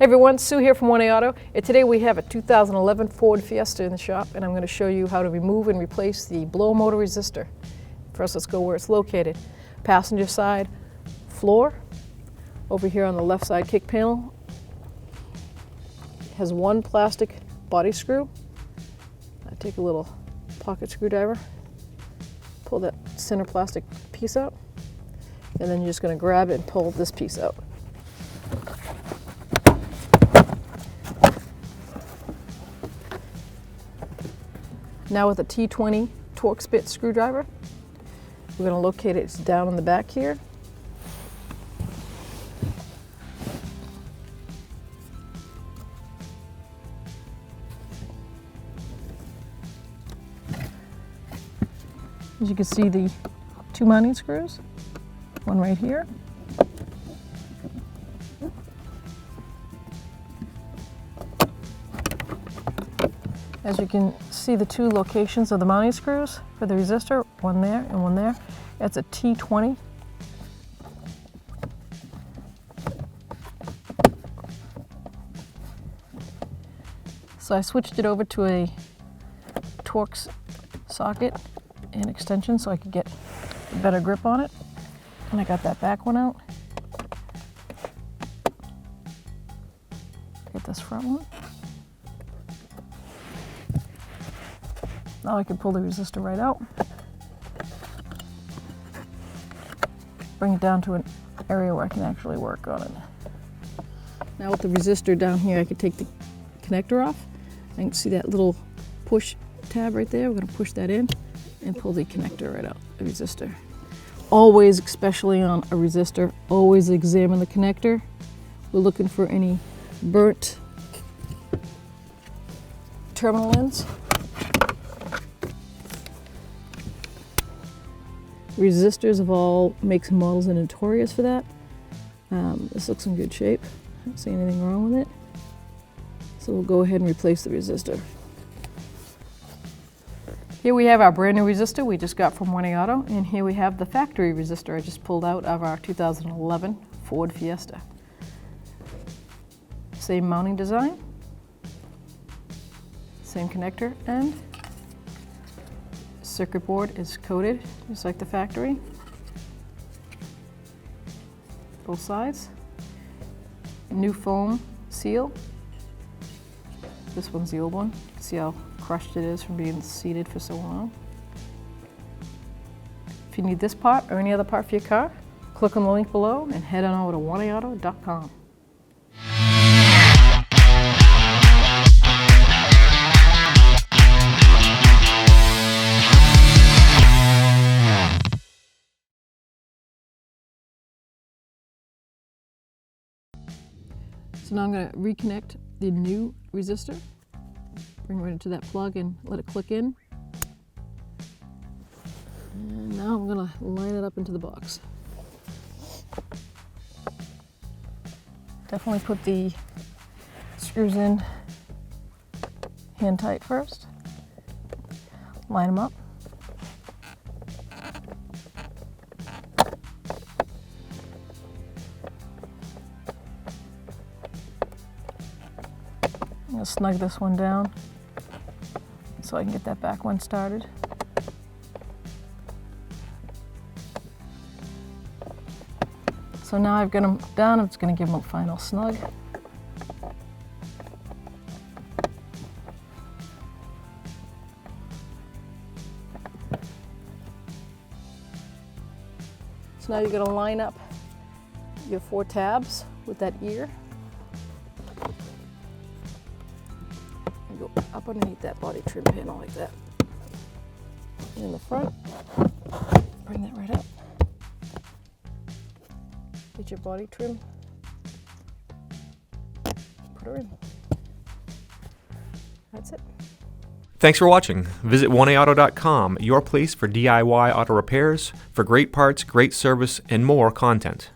Hey everyone, Sue here from 1A Auto, and today we have a 2011 Ford Fiesta in the shop, and I'm going to show you how to remove and replace the blow motor resistor. First, let's go where it's located. Passenger side floor, over here on the left side kick panel, has one plastic body screw. I take a little pocket screwdriver, pull that center plastic piece out, and then you're just going to grab it and pull this piece out. Now with a T20 torque spit screwdriver, we're going to locate it down in the back here. As you can see, the two mounting screws, one right here. As you can see, the two locations of the mounting screws for the resistor, one there and one there. That's a T20. So I switched it over to a Torx socket and extension so I could get a better grip on it. And I got that back one out. Get this front one. Now I can pull the resistor right out. Bring it down to an area where I can actually work on it. Now with the resistor down here, I can take the connector off. I can see that little push tab right there. We're going to push that in and pull the connector right out, the resistor. Always, especially on a resistor, always examine the connector. We're looking for any burnt terminal ends. Resistors of all makes and models are notorious for that. This looks in good shape. I don't see anything wrong with it. So we'll go ahead and replace the resistor. Here we have our brand new resistor we just got from 1A Auto, and here we have the factory resistor I just pulled out of our 2011 Ford Fiesta. Same mounting design, same connector end. Circuit board is coated just like the factory. Both sides. New foam seal. This one's the old one. You can see how crushed it is from being seated for so long. If you need this part or any other part for your car, click on the link below and head on over to 1aauto.com. So now I'm going to reconnect the new resistor. Bring it right into that plug and let it click in. And now I'm going to line it up into the box. Definitely put the screws in hand tight first. Line them up. I'm going to snug this one down so I can get that back one started. So now I've got them down, I'm just going to give them a final snug. So now you're going to line up your 4 tabs with that ear. Go up underneath that body trim panel like that. And in the front, bring that right up. Get your body trim, put her in. That's it. Thanks for watching. Visit 1aauto.com, your place for DIY auto repairs, for great parts, great service, and more content.